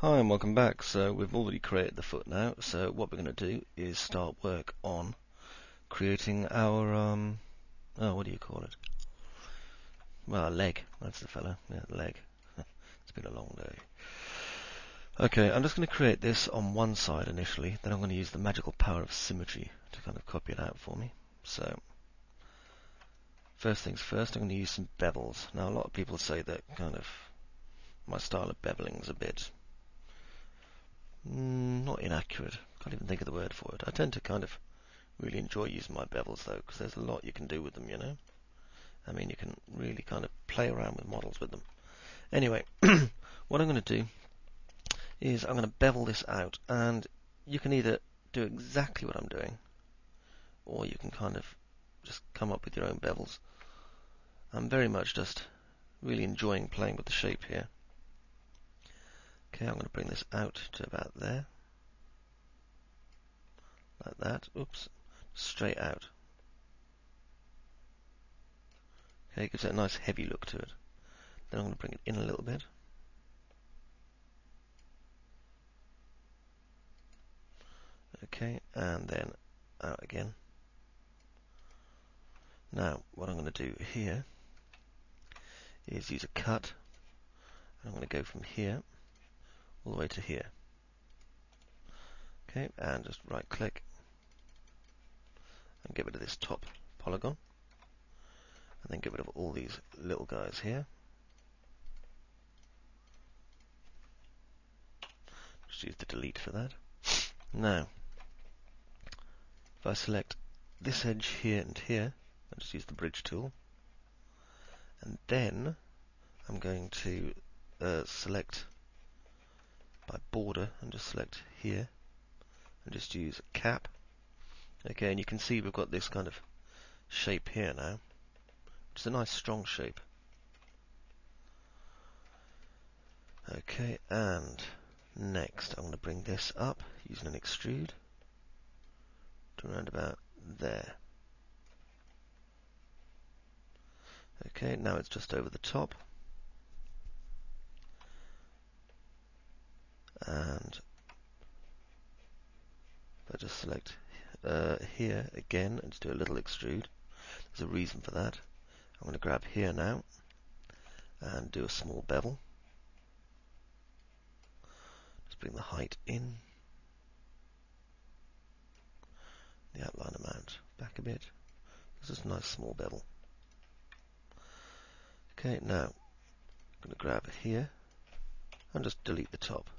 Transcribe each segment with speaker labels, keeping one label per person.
Speaker 1: Hi and welcome back. So we've already created the foot now, so what we're going to do is start work on creating our, what do you call it? Well, a leg. That's the fella. Yeah, the leg. It's been a long day. Okay, I'm just going to create this on one side initially, then I'm going to use the magical power of symmetry to kind of copy it out for me. So, first things first, I'm going to use some bevels. Now, a lot of people say that kind of my style of beveling is a bit not inaccurate. Can't even think of the word for it. I tend to kind of really enjoy using my bevels though, because there's a lot you can do with them, you know. I mean, you can really kind of play around with models with them. Anyway, what I'm going to do is I'm going to bevel this out, and you can either do exactly what I'm doing, or you can kind of just come up with your own bevels. I'm very much just really enjoying playing with the shape here. Okay, I'm going to bring this out to about there. Like that. Oops. Straight out. Okay, gives it a nice heavy look to it. Then I'm going to bring it in a little bit. Okay, and then out again. Now, what I'm going to do here is use a cut. And I'm going to go from here all the way to here. Okay, and just right click and get rid of this top polygon. And then get rid of all these little guys here. Just use the delete for that. Now, if I select this edge here and here, I'll just use the bridge tool. And then I'm going to select by border and just select here and just use cap. Okay, and you can see we've got this kind of shape here now, which is a nice strong shape. Okay, and next I'm going to bring this up using an extrude to around about there. Okay, now it's just over the top. And if I just select here again and just do a little extrude, there's a reason for that. I'm going to grab here now and do a small bevel. Just bring the height in, the outline amount back a bit. This is a nice small bevel. Okay, now I'm going to grab it here and just delete the top.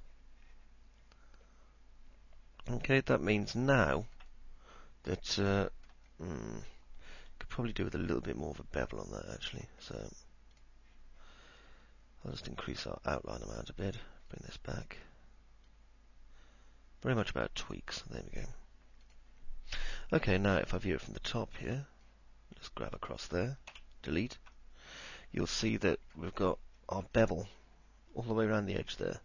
Speaker 1: Okay, that means now that could probably do with a little bit more of a bevel on that actually. So I'll just increase our outline amount a bit, bring this back. Very much about tweaks. There we go. Okay, now if I view it from the top here, just grab across there, delete, you'll see that we've got our bevel all the way around the edge there.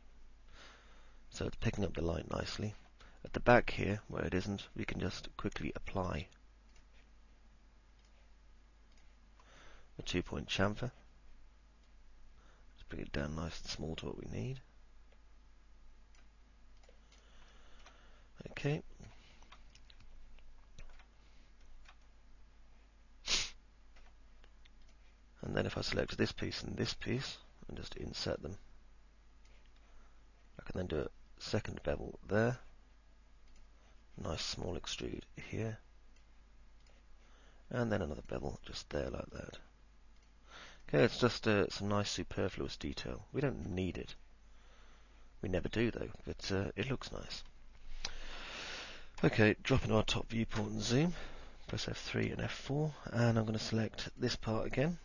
Speaker 1: So it's picking up the light nicely. At the back here, where it isn't, we can just quickly apply a 2-point chamfer. Just bring it down nice and small to what we need. Okay. And then if I select this piece and just insert them, I can then do a second bevel there. Nice small extrude here. And then another bevel just there like that. Okay, it's just some nice superfluous detail. We don't need it. We never do though, but it looks nice. Okay, drop in our top viewport and zoom. Press F3 and F4, and I'm going to select this part again.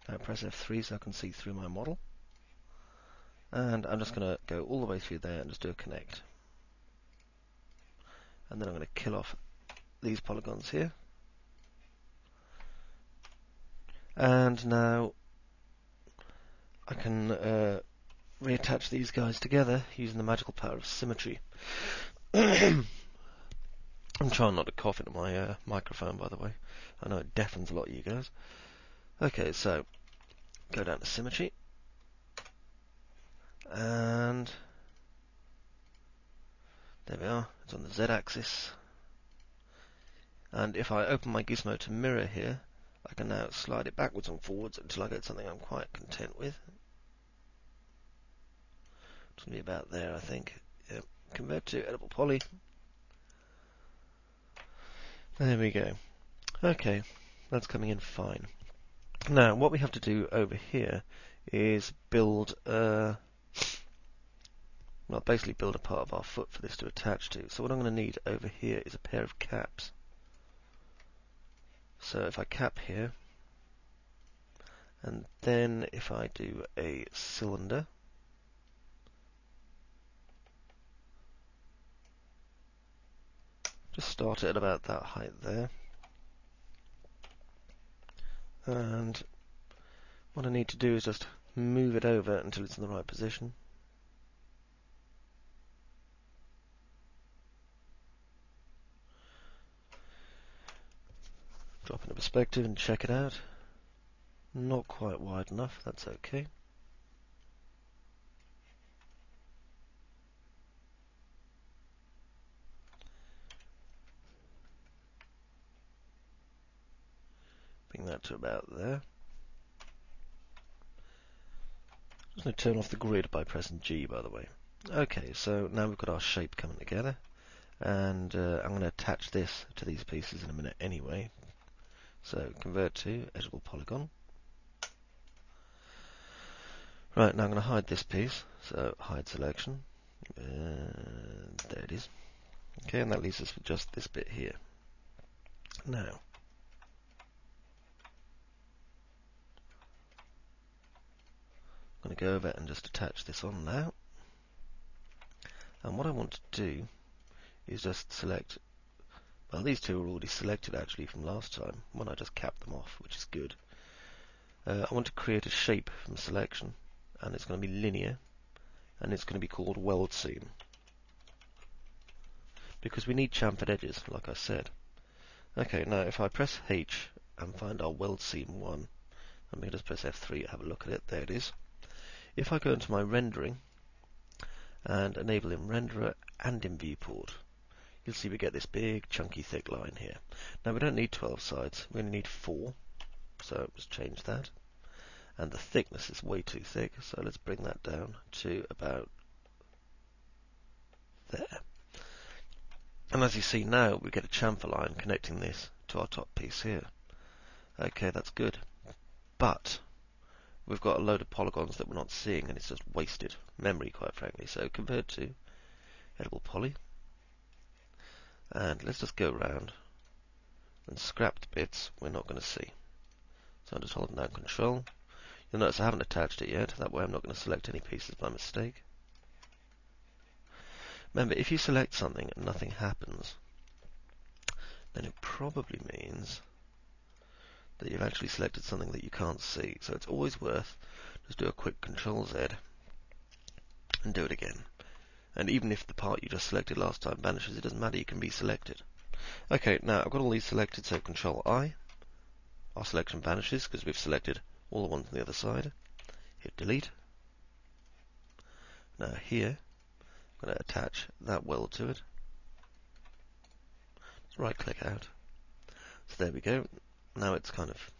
Speaker 1: Now press F3 so I can see through my model. And I'm just going to go all the way through there and just do a connect. And then I'm going to kill off these polygons here. And now I can reattach these guys together using the magical power of symmetry. I'm trying not to cough into my microphone, by the way. I know it deafens a lot of you guys. Okay, so go down to symmetry. And There we are, it's on the Z-axis. And if I open my gizmo to mirror here, I can now slide it backwards and forwards until I get something I'm quite content with. It's going to be about there, I think. Yep. Convert to edible poly. There we go. Okay, that's coming in fine. Now, what we have to do over here is build well, basically build a part of our foot for this to attach to. So what I'm going to need over here is a pair of caps. So if I cap here, and then if I do a cylinder, just start it at about that height there. And what I need to do is just move it over until it's in the right position. Drop into perspective and check it out. Not quite wide enough, that's okay. Bring that to about there. Just going to turn off the grid by pressing G, by the way. Okay, so now we've got our shape coming together, and I'm going to attach this to these pieces in a minute anyway. So convert to editable polygon. Right, now I'm going to hide this piece, so hide selection. There it is. Okay, and that leaves us with just this bit here. Now, I'm going to go over and just attach this on now. And what I want to do is just select, well, these two are already selected actually from last time when I just capped them off, which is good. I want to create a shape from selection, and it's going to be linear, and it's going to be called weld seam, because we need chamfered edges, like I said. Okay, now if I press H and find our weld seam 1, let me just press F3 to have a look at it. There it is. If I go into my rendering and enable in renderer and in viewport, you'll see we get this big chunky thick line here. Now we don't need 12 sides, we only need 4, so let's change that. And the thickness is way too thick, so let's bring that down to about there. And as you see now, we get a chamfer line connecting this to our top piece here. Okay, that's good. But we've got a load of polygons that we're not seeing, and it's just wasted memory, quite frankly. So convert to editable poly, and let's just go around and scrap the bits we're not going to see. So I'm just holding down Control. You'll notice I haven't attached it yet. That way I'm not going to select any pieces by mistake. Remember, if you select something and nothing happens, then it probably means that you've actually selected something that you can't see. So it's always worth just do a quick Control Z and do it again. And even if the part you just selected last time vanishes, it doesn't matter, you can reselect it. Okay, now I've got all these selected, so Control I. Our selection vanishes because we've selected all the ones on the other side. Hit delete. Now here, I'm going to attach that weld to it. Just right click out. So there we go. Now it's kind of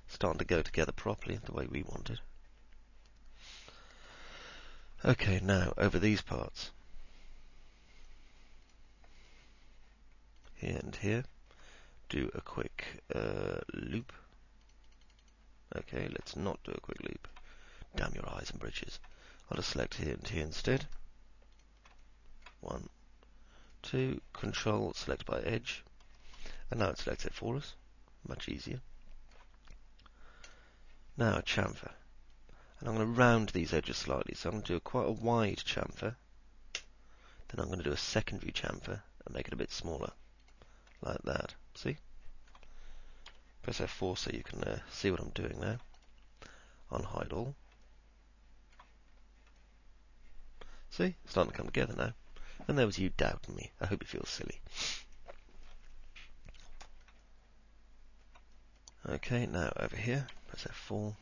Speaker 1: starting to go together properly the way we want it. Okay, now over these parts. Here and here. Do a quick loop. Okay, let's not do a quick loop. Damn your eyes and bridges. I'll just select here and here instead. 1, 2, Control, select by edge. And now it selects it for us. Much easier. Now a chamfer. And I'm going to round these edges slightly. So I'm going to do quite a wide chamfer. Then I'm going to do a secondary chamfer and make it a bit smaller. Like that. See? Press F4 so you can see what I'm doing now. Unhide all. See? It's starting to come together now. And there was you doubting me. I hope you feel silly. Okay, now over here, press F4.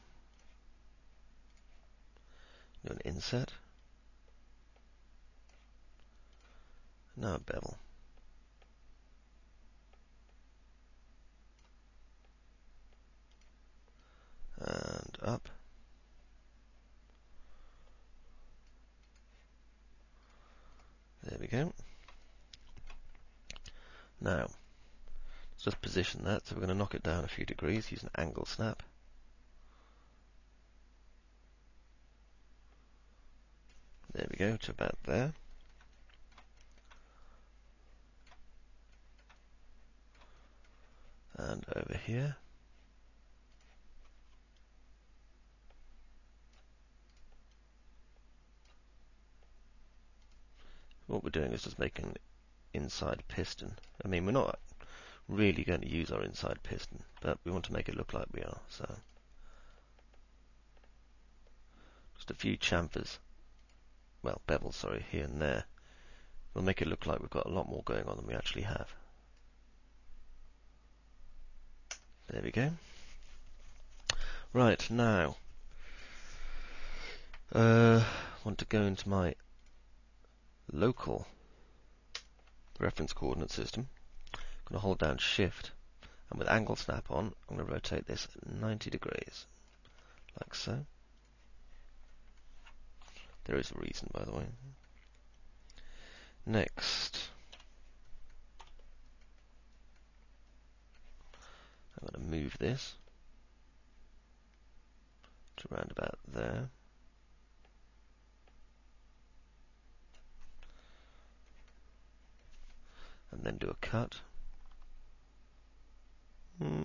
Speaker 1: Do an inset. Now a bevel. And up. There we go. Now, let's just position that. So we're going to knock it down a few degrees, use an angle snap. There we go, to about there. And over here. What we're doing is just making an inside piston. I mean, we're not really going to use our inside piston, but we want to make it look like we are. So, just a few chamfers, well, bevels, sorry, here and there. We'll make it look like we've got a lot more going on than we actually have. There we go. Right, now, want to go into my local reference coordinate system. I'm going to hold down Shift, and with angle snap on, I'm going to rotate this 90 degrees, like so. There is a reason, by the way. Next, I'm going to move this to around about there. And then do a cut.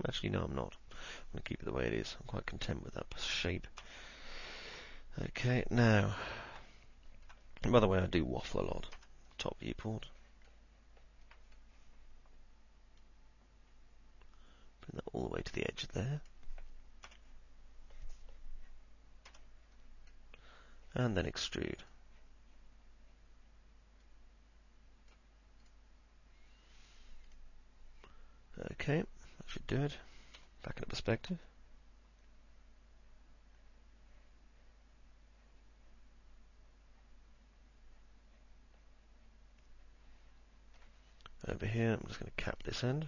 Speaker 1: Actually, no, I'm not. I'm going to keep it the way it is. I'm quite content with that shape. Okay, now, and by the way, I do waffle a lot. Top viewport. Bring that all the way to the edge there. And then extrude. Okay, that should do it. Back into perspective. Over here, I'm just going to cap this end.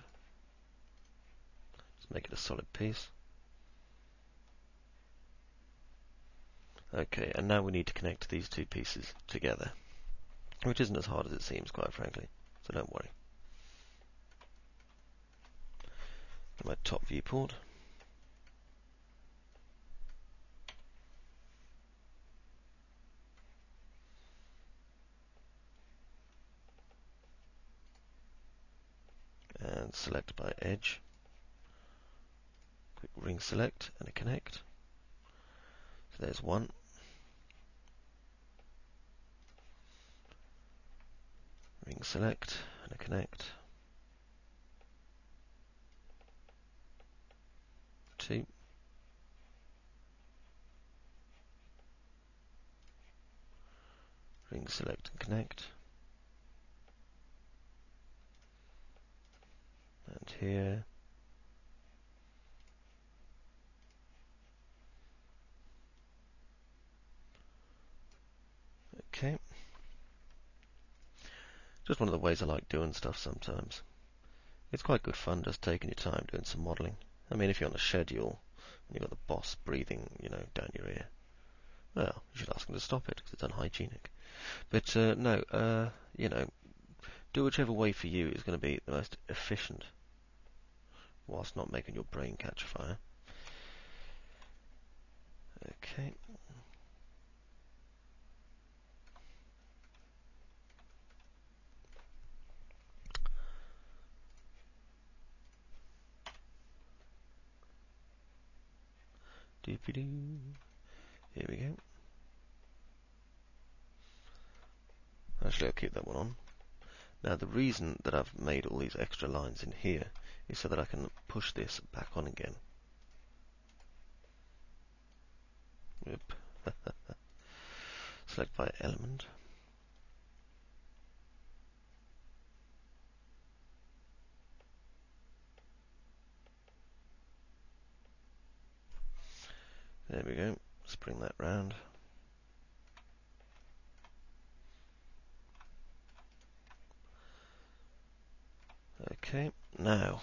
Speaker 1: Just make it a solid piece. Okay, and now we need to connect these two pieces together, which isn't as hard as it seems, quite frankly, so don't worry. My top viewport. And select by edge. Quick ring select and a connect. So there's one. Ring select and a connect. 2. Ring select and connect. And here. Okay. Just one of the ways I like doing stuff sometimes. It's quite good fun just taking your time doing some modelling. I mean, if you're on a schedule and you've got the boss breathing, down your ear, well, you should ask him to stop it because it's unhygienic. But no, do whichever way for you is going to be the most efficient, whilst not making your brain catch fire. Okay. Doopy-doo. Here we go. Actually, I'll keep that one on. Now, the reason that I've made all these extra lines in here is so that I can push this back on again. Yep. Select by element. There we go. Let's bring that round. Okay, now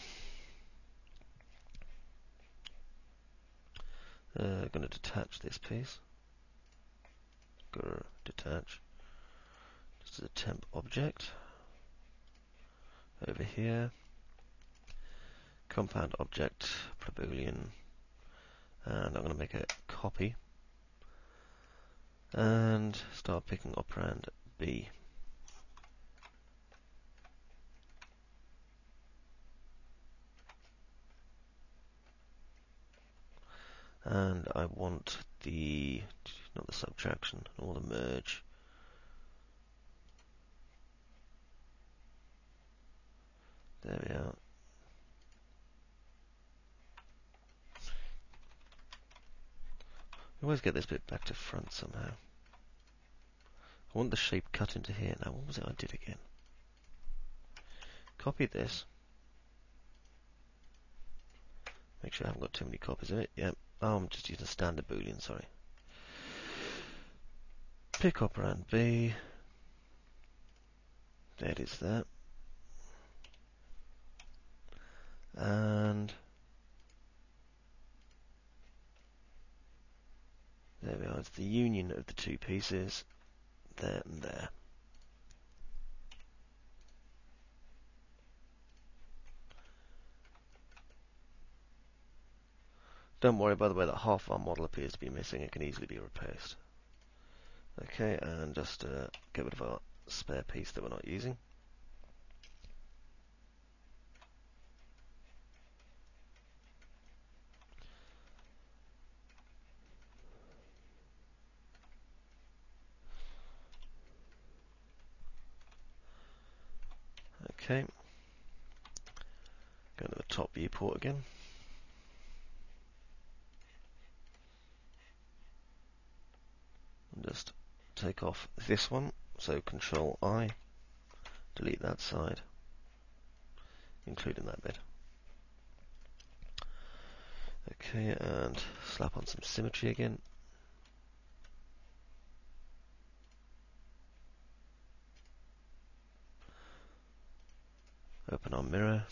Speaker 1: going to detach this piece. Detach. Just as a temp object. Over here. Compound object, Boolean. And I'm going to make a copy. And start picking operand B. And I want the, not the subtraction, or the merge. There we are. I always get this bit back to front somehow. I want the shape cut into here. Now, what was it I did again? Copy this. Make sure I haven't got too many copies of it. Yep. Oh, I'm just using a standard Boolean, sorry. Pick operand B. There it is there. And there we are. It's the union of the two pieces. There and there. Don't worry, by the way, that half our model appears to be missing. It can easily be replaced. Okay, and just get rid of our spare piece that we're not using. Okay. Go to the top viewport again. And just take off this one. So Control I. Delete that side. Including that bit. Okay, and slap on some symmetry again. Open our mirror.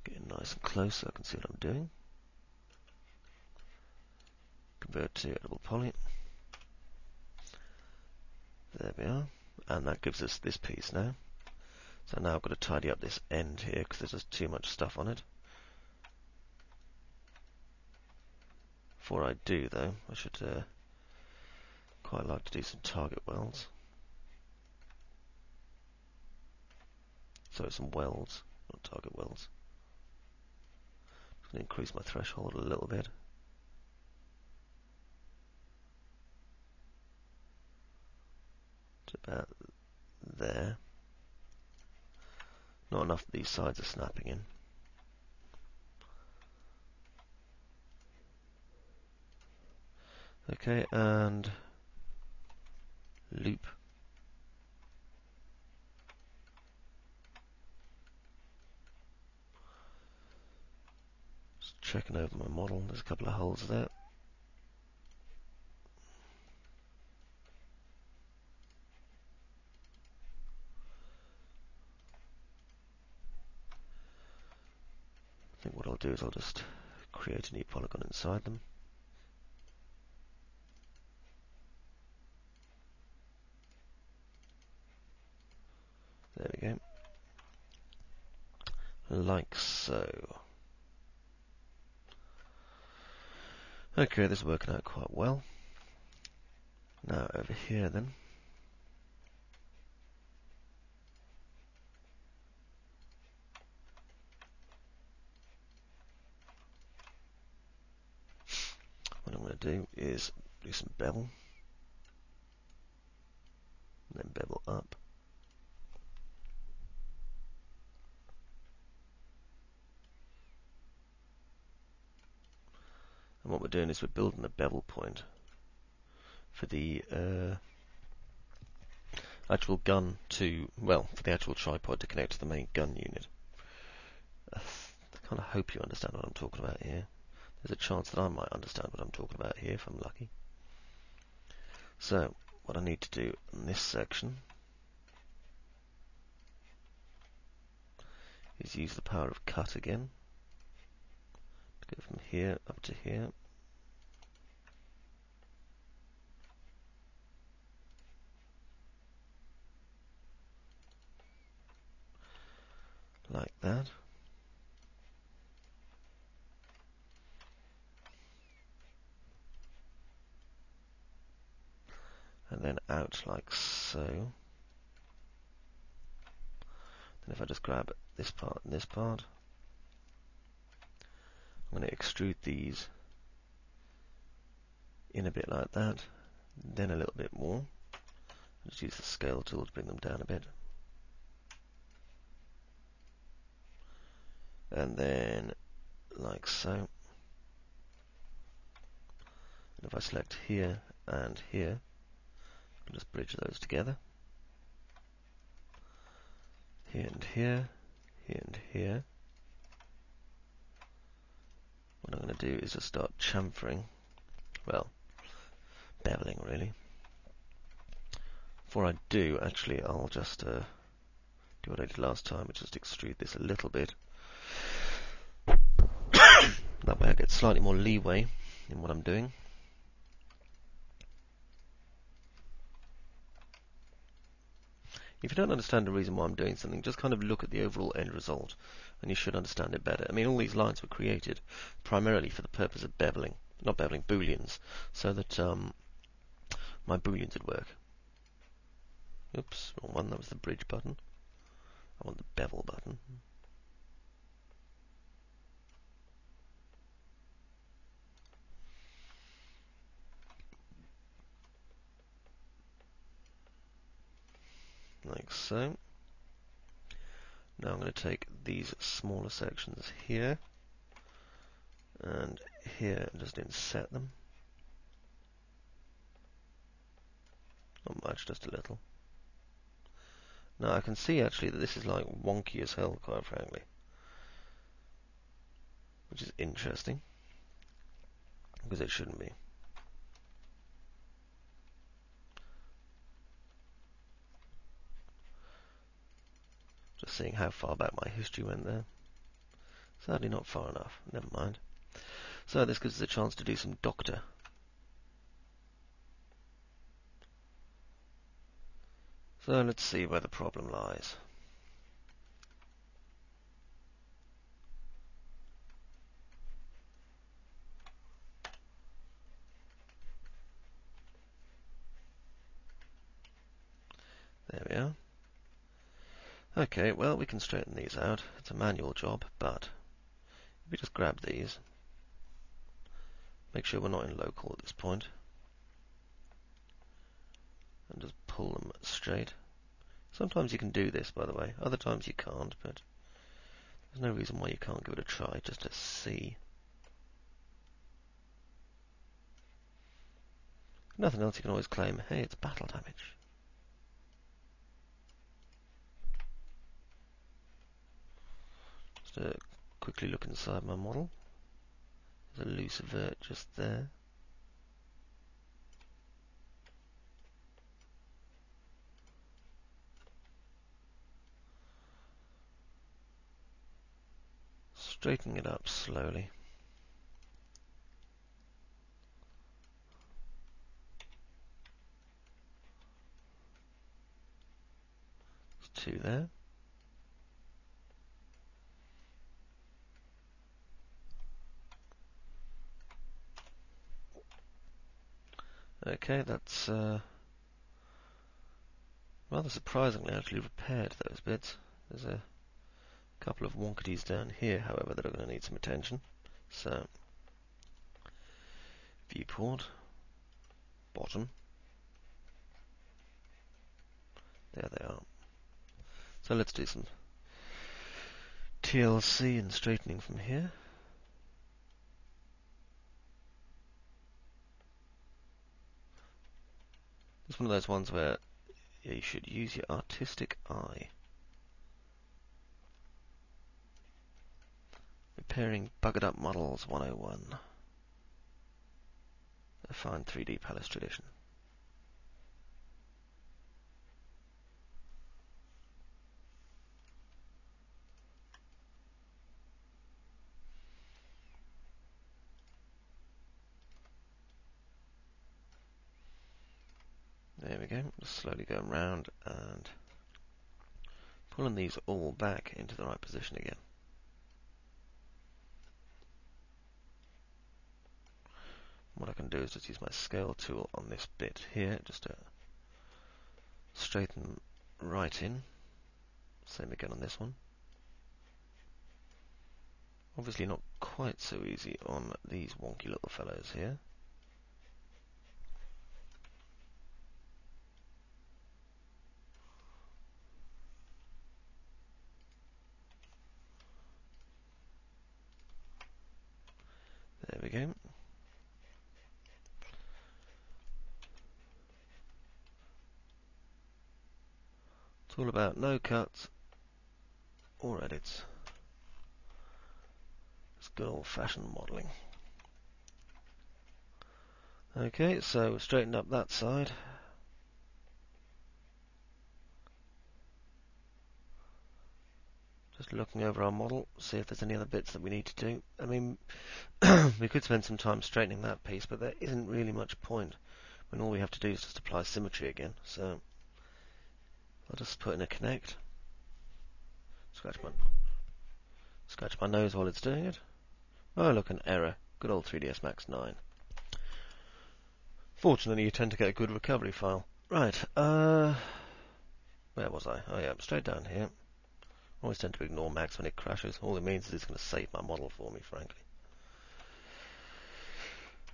Speaker 1: Getting nice and close so I can see what I'm doing. Convert to editable poly. There we are. And that gives us this piece now. So now I've got to tidy up this end here because there's just too much stuff on it. Before I do though, I should quite like to do some target welds. Sorry, some welds, not target welds. Just going to increase my threshold a little bit. To about there. Not enough that these sides are snapping in. Okay, and loop. Just checking over my model. There's a couple of holes there. I think what I'll do is I'll just create a new polygon inside them. There we go. Like so. Okay, this is working out quite well. Now over here then. What I'm going to do is do some bevel. And then bevel up. And what we're doing is we're building a bevel point for the actual gun to, well, for the actual tripod to connect to the main gun unit. I kind of hope you understand what I'm talking about here. there's a chance that I might understand what I'm talking about here if I'm lucky. So what I need to do in this section is use the power of cut again to go from here up to here. Like that. And then out like so. Then if I just grab this part and this part, I'm going to extrude these in a bit like that, then a little bit more. Just use the scale tool to bring them down a bit. And then like so. And if I select here and here, I'll just bridge those together. Here and here, here and here. What I'm going to do is just start chamfering, well, beveling really. Before I do, actually, I'll just do what I did last time, which is just extrude this a little bit. That way I get slightly more leeway in what I'm doing. If you don't understand the reason why I'm doing something, just kind of look at the overall end result, and you should understand it better. I mean, all these lines were created primarily for the purpose of beveling, not beveling, booleans, so that my booleans would work. Oops, wrong one, that was the bridge button. I want the bevel button. Like so. Now I'm going to take these smaller sections here and here and just inset them. Not much, just a little. Now I can see actually that this is like wonky as hell, quite frankly, which is interesting because it shouldn't be. Just seeing how far back my history went there. Sadly not far enough, never mind. So this gives us a chance to do some doctor. So let's see where the problem lies. There we are. Okay, well, we can straighten these out. It's a manual job, but if we just grab these, make sure we're not in local at this point, and just pull them straight. Sometimes you can do this, by the way. Other times you can't, but there's no reason why you can't give it a try, just to see. If nothing else, you can always claim, hey, it's battle damage. Just quickly look inside my model. There's a loose vert just there. Straightening it up slowly. There's two there. Okay, that's rather surprisingly actually repaired those bits. There's a couple of wonkities down here, however, that are going to need some attention. So, viewport, bottom. There they are. So let's do some TLC and straightening from here. It's one of those ones where you should use your artistic eye. Repairing buggered up models 101. A fine 3D palace tradition. There we go, just slowly going round and pulling these all back into the right position again. What I can do is just use my scale tool on this bit here, just to straighten right in. Same again on this one. Obviously not quite so easy on these wonky little fellows here. There we go. It's all about no cuts or edits. It's good old-fashioned modelling. Okay, so we've straightened up that side. Just looking over our model, see if there's any other bits that we need to do. I mean, we could spend some time straightening that piece, but there isn't really much point when all we have to do is just apply symmetry again. So I'll just put in a connect. Scratch my nose while it's doing it. Oh, look, an error. Good old 3ds Max 9. Fortunately, you tend to get a good recovery file. Right, where was I? Oh yeah, straight down here. I always tend to ignore Max when it crashes. All it means is it's going to save my model for me, frankly.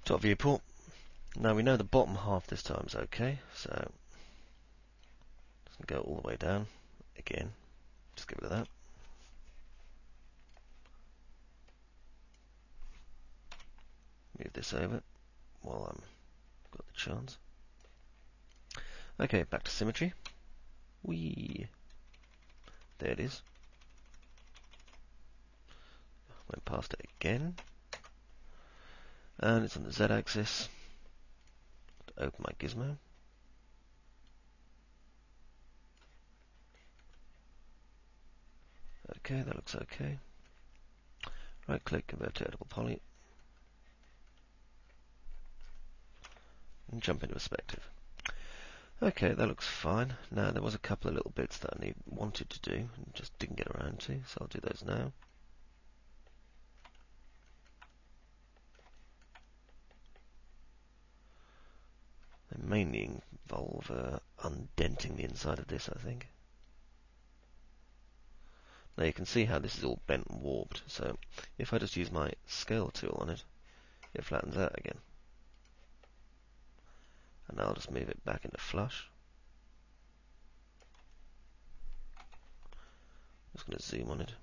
Speaker 1: Top viewport. Now we know the bottom half this time is okay, so just go all the way down. Again, just get rid of that. Move this over while I'm got the chance. Okay, back to symmetry. Whee! There it is. Went past it again. And it's on the Z-axis. Open my gizmo. Okay, that looks okay. Right click, convert to editable poly. And jump into perspective. Okay, that looks fine. Now there was a couple of little bits that I wanted to do and just didn't get around to, so I'll do those now. They mainly involve undenting the inside of this, I think. Now you can see how this is all bent and warped, so if I just use my scale tool on it, it flattens out again. And now I'll just move it back into flush. I'm just going to zoom on it.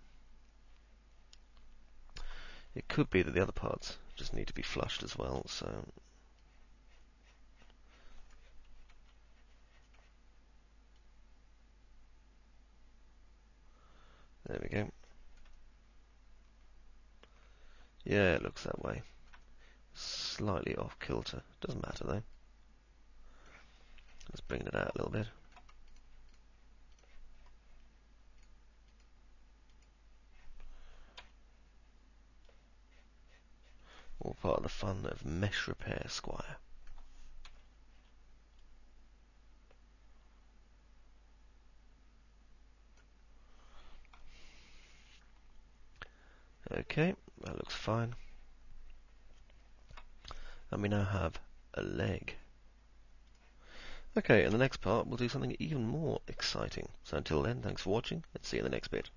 Speaker 1: It could be that the other parts just need to be flushed as well, so there we go. Yeah, it looks that way. Slightly off kilter. Doesn't matter though. Let's bring it out a little bit. All part of the fun of mesh repair, Squire. Okay, that looks fine. And we now have a leg. Okay, in the next part we'll do something even more exciting. So until then, thanks for watching, and see you in the next bit.